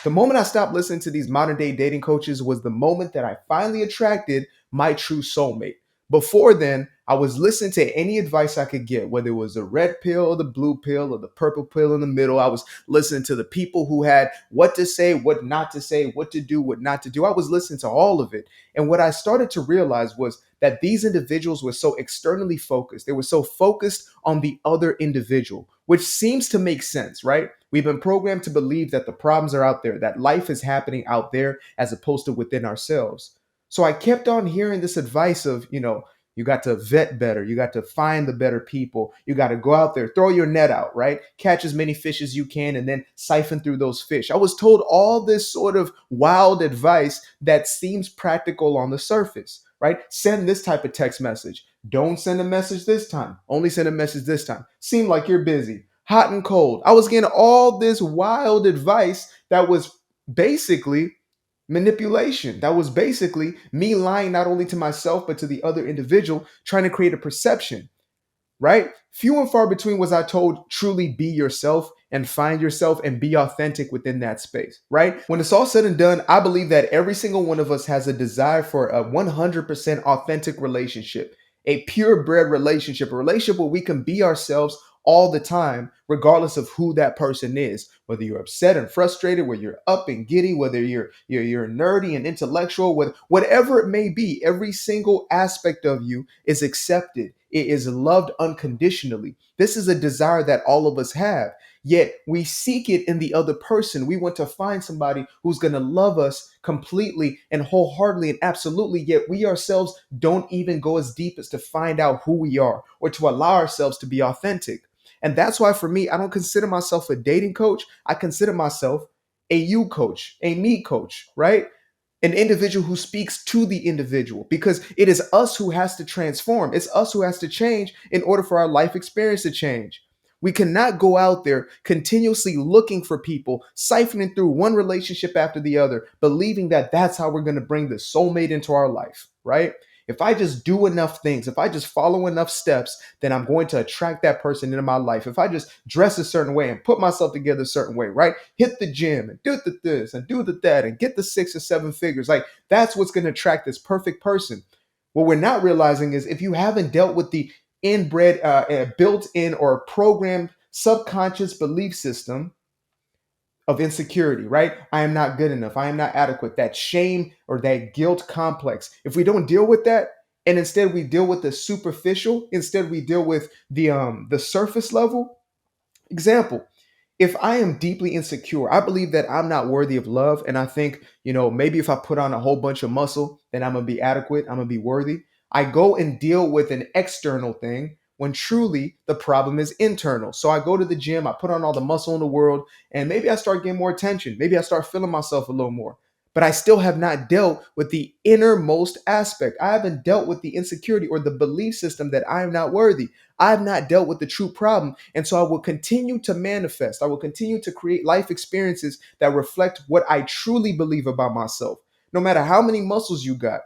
The moment I stopped listening to these modern day dating coaches was the moment that I finally attracted my true soulmate. Before then, I was listening to any advice I could get, whether it was the red pill or the blue pill or the purple pill in the middle. I was listening to the people who had what to say, what not to say, what to do, what not to do. I was listening to all of it. And what I started to realize was that these individuals were so externally focused. They were so focused on the other individual, which seems to make sense, right? We've been programmed to believe that the problems are out there, that life is happening out there as opposed to within ourselves. So I kept on hearing this advice of, you got to vet better. You got to find the better people. You got to go out there, throw your net out, right? Catch as many fish as you can and then siphon through those fish. I was told all this sort of wild advice that seems practical on the surface, right? Send this type of text message. Don't send a message this time. Only send a message this time. Seem like you're busy. Hot and cold. I was getting all this wild advice that was basically manipulation. That was basically me lying not only to myself, but to the other individual, trying to create a perception, right? Few and far between was I told truly be yourself and find yourself and be authentic within that space, right? When it's all said and done, I believe that every single one of us has a desire for a 100% authentic relationship, a purebred relationship, a relationship where we can be ourselves all the time, regardless of who that person is. Whether you're upset and frustrated, whether you're up and giddy, whether you're nerdy and intellectual, whatever it may be, every single aspect of you is accepted. It is loved unconditionally. This is a desire that all of us have. Yet we seek it in the other person. We want to find somebody who's going to love us completely and wholeheartedly and absolutely. Yet we ourselves don't even go as deep as to find out who we are or to allow ourselves to be authentic. And that's why for me, I don't consider myself a dating coach. I consider myself a you coach, a me coach, right? An individual who speaks to the individual because it is us who has to transform. It's us who has to change in order for our life experience to change. We cannot go out there continuously looking for people, siphoning through one relationship after the other, believing that that's how we're going to bring the soulmate into our life, right? If I just do enough things, if I just follow enough steps, then I'm going to attract that person into my life. If I just dress a certain way and put myself together a certain way, right? Hit the gym and do the this and do the that and get the 6 or 7 figures. Like that's what's going to attract this perfect person. What we're not realizing is if you haven't dealt with the inbred, built in or programmed subconscious belief system of insecurity, right? I am not good enough. I am not adequate. That shame or that guilt complex. If we don't deal with that, and instead we deal with the superficial, instead we deal with the surface level. Example: if I am deeply insecure, I believe that I'm not worthy of love, and I think maybe if I put on a whole bunch of muscle, then I'm gonna be adequate. I'm gonna be worthy. I go and deal with an external thing when truly the problem is internal. So I go to the gym, I put on all the muscle in the world, and maybe I start getting more attention. Maybe I start feeling myself a little more. But I still have not dealt with the innermost aspect. I haven't dealt with the insecurity or the belief system that I am not worthy. I've not dealt with the true problem. And so I will continue to manifest. I will continue to create life experiences that reflect what I truly believe about myself, no matter how many muscles you got.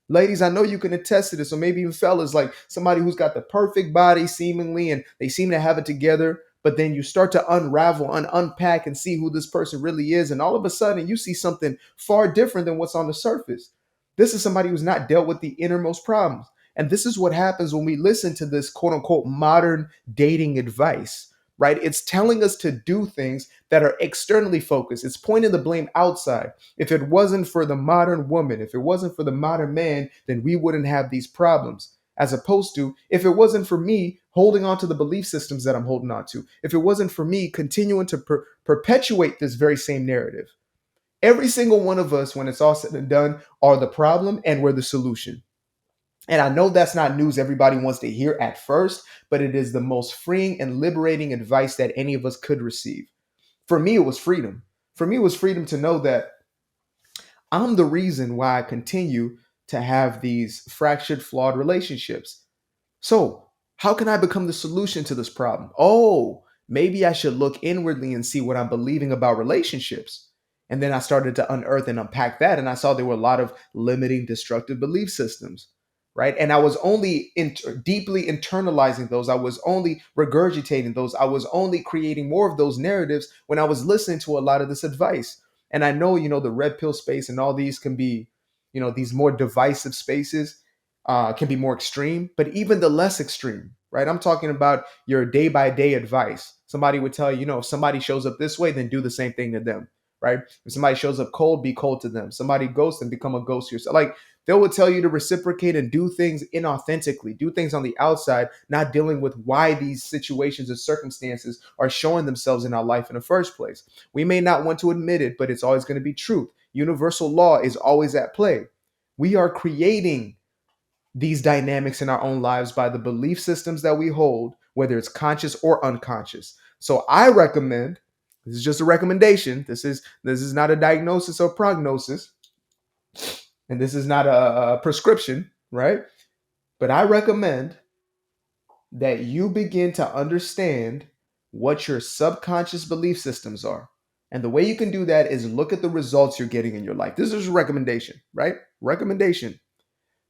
Ladies, I know you can attest to this, or maybe even fellas, like somebody who's got the perfect body seemingly, and they seem to have it together, but then you start to unravel and unpack and see who this person really is. And all of a sudden, you see something far different than what's on the surface. This is somebody who's not dealt with the innermost problems. And this is what happens when we listen to this quote unquote modern dating advice, right? It's telling us to do things that are externally focused. It's pointing the blame outside. If it wasn't for the modern woman, if it wasn't for the modern man, then we wouldn't have these problems. As opposed to, if it wasn't for me holding on to the belief systems that I'm holding on to, if it wasn't for me continuing to perpetuate this very same narrative, every single one of us, when it's all said and done, are the problem and we're the solution. And I know that's not news everybody wants to hear at first, but it is the most freeing and liberating advice that any of us could receive. For me, it was freedom. For me, it was freedom to know that I'm the reason why I continue to have these fractured, flawed relationships. So, how can I become the solution to this problem? Oh, maybe I should look inwardly and see what I'm believing about relationships. And then I started to unearth and unpack that, and I saw there were a lot of limiting, destructive belief systems, right? And I was only deeply internalizing those. I was only regurgitating those. I was only creating more of those narratives when I was listening to a lot of this advice. And I know, the red pill space and all these can be, these more divisive spaces can be more extreme, but even the less extreme, right? I'm talking about your day by day advice. Somebody would tell you, if somebody shows up this way, then do the same thing to them, right? If somebody shows up cold, be cold to them. Somebody ghosts and become a ghost yourself. Like, they will tell you to reciprocate and do things inauthentically, do things on the outside, not dealing with why these situations and circumstances are showing themselves in our life in the first place. We may not want to admit it, but it's always going to be truth. Universal law is always at play. We are creating these dynamics in our own lives by the belief systems that we hold, whether it's conscious or unconscious. So I recommend, this is just a recommendation. This is not a diagnosis or prognosis, and this is not a prescription, right? But I recommend that you begin to understand what your subconscious belief systems are. And the way you can do that is look at the results you're getting in your life. This is a recommendation, right? Recommendation.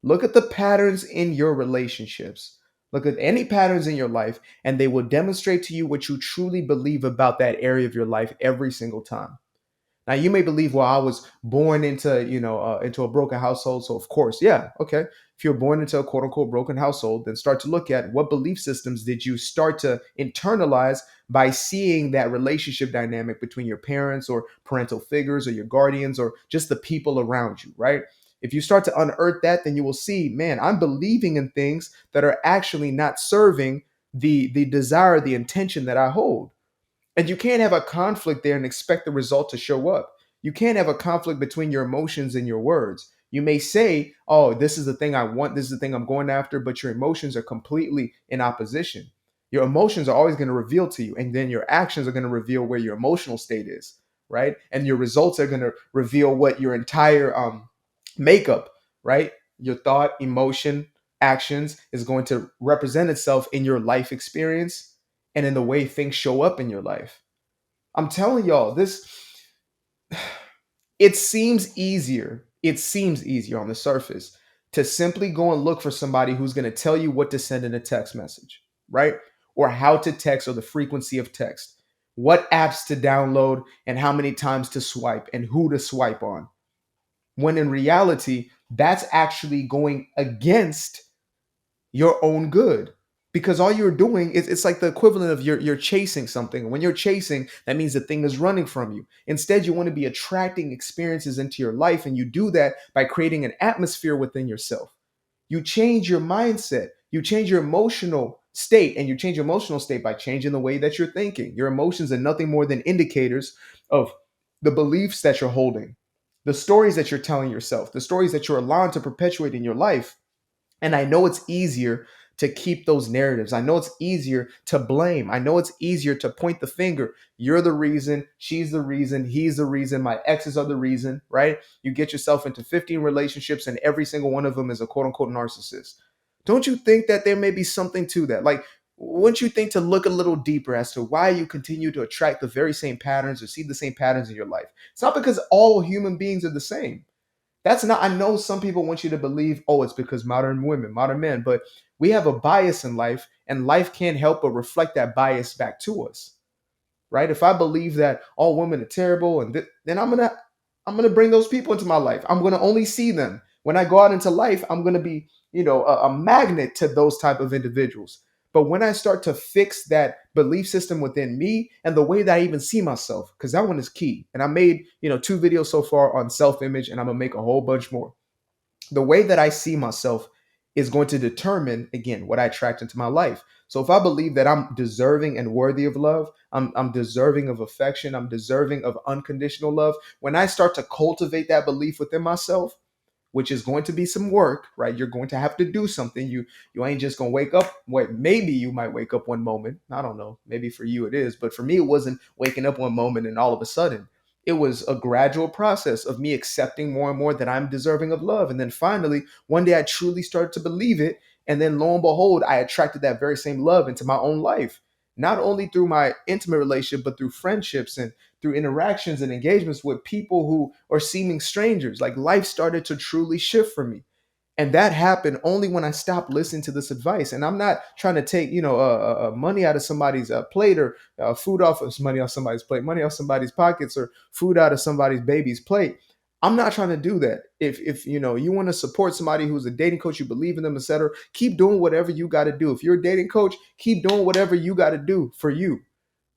Look at the patterns in your relationships. Look at any patterns in your life, and they will demonstrate to you what you truly believe about that area of your life every single time. Now, you may believe, well, I was born into a broken household, so of course, yeah, okay. If you're born into a quote unquote broken household, then start to look at what belief systems did you start to internalize by seeing that relationship dynamic between your parents or parental figures or your guardians or just the people around you, right? If you start to unearth that, then you will see, man, I'm believing in things that are actually not serving the desire, the intention that I hold. And you can't have a conflict there and expect the result to show up. You can't have a conflict between your emotions and your words. You may say, oh, this is the thing I want, this is the thing I'm going after, but your emotions are completely in opposition. Your emotions are always going to reveal to you, and then your actions are going to reveal where your emotional state is, right? And your results are going to reveal what your entire makeup, right? Your thought, emotion, actions is going to represent itself in your life experience and in the way things show up in your life. I'm telling y'all, it seems easier on the surface to simply go and look for somebody who's going to tell you what to send in a text message, right? Or how to text or the frequency of text, what apps to download and how many times to swipe and who to swipe on. When in reality, that's actually going against your own good, because all you're doing is, it's like the equivalent of you're chasing something. When you're chasing, that means the thing is running from you. Instead, you want to be attracting experiences into your life, and you do that by creating an atmosphere within yourself. You change your mindset, you change your emotional state, and you change your emotional state by changing the way that you're thinking. Your emotions are nothing more than indicators of the beliefs that you're holding, the stories that you're telling yourself, the stories that you're allowing to perpetuate in your life. And I know it's easier to keep those narratives. I know it's easier to blame. I know it's easier to point the finger. You're the reason, she's the reason, he's the reason, my exes are the reason, right? You get yourself into 15 relationships and every single one of them is a quote unquote narcissist. Don't you think that there may be something to that? Like, wouldn't you think to look a little deeper as to why you continue to attract the very same patterns or see the same patterns in your life? It's not because all human beings are the same. That's not, I know some people want you to believe, oh, it's because modern women, modern men, but we have a bias in life, and life can't help but reflect that bias back to us, right? If I believe that all women are terrible, and then I'm gonna bring those people into my life. I'm gonna only see them when I go out into life. I'm gonna be, a magnet to those type of individuals. But when I start to fix that belief system within me and the way that I even see myself, because that one is key. And I made, 2 videos so far on self-image, and I'm gonna make a whole bunch more. The way that I see myself is going to determine, again, what I attract into my life. So if I believe that I'm deserving and worthy of love, I'm deserving of affection, I'm deserving of unconditional love, when I start to cultivate that belief within myself, which is going to be some work, right? You're going to have to do something. You ain't just gonna wake up. Wait, maybe you might wake up one moment. I don't know. Maybe for you it is, but for me, it wasn't waking up one moment and all of a sudden. It was a gradual process of me accepting more and more that I'm deserving of love. And then finally, one day I truly started to believe it. And then lo and behold, I attracted that very same love into my own life. Not only through my intimate relationship, but through friendships and through interactions and engagements with people who are seeming strangers. Like, life started to truly shift for me. And that happened only when I stopped listening to this advice. And I'm not trying to take, money out of somebody's plate, or food off of money off somebody's plate, money off somebody's pockets, or food out of somebody's baby's plate. I'm not trying to do that. If you want to support somebody who's a dating coach, you believe in them, etc., keep doing whatever you got to do. If you're a dating coach, keep doing whatever you got to do for you.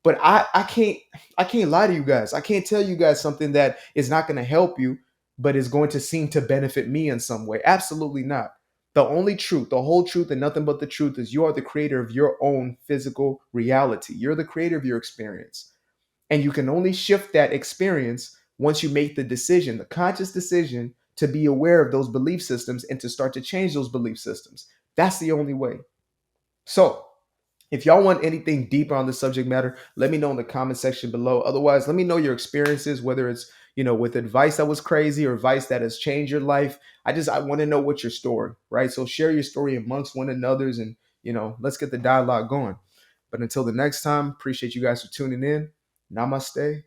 But I can't lie to you guys. I can't tell you guys something that is not going to help you, but is going to seem to benefit me in some way. Absolutely not. The only truth, the whole truth, and nothing but the truth is you are the creator of your own physical reality. You're the creator of your experience. And you can only shift that experience once you make the decision, the conscious decision to be aware of those belief systems and to start to change those belief systems. That's the only way. So, if y'all want anything deeper on the subject matter, let me know in the comment section below. Otherwise, let me know your experiences, whether it's, with advice that was crazy or advice that has changed your life. I want to know what's your story, right? So share your story amongst one another's, and, let's get the dialogue going. But until the next time, appreciate you guys for tuning in. Namaste.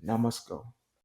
Namasko.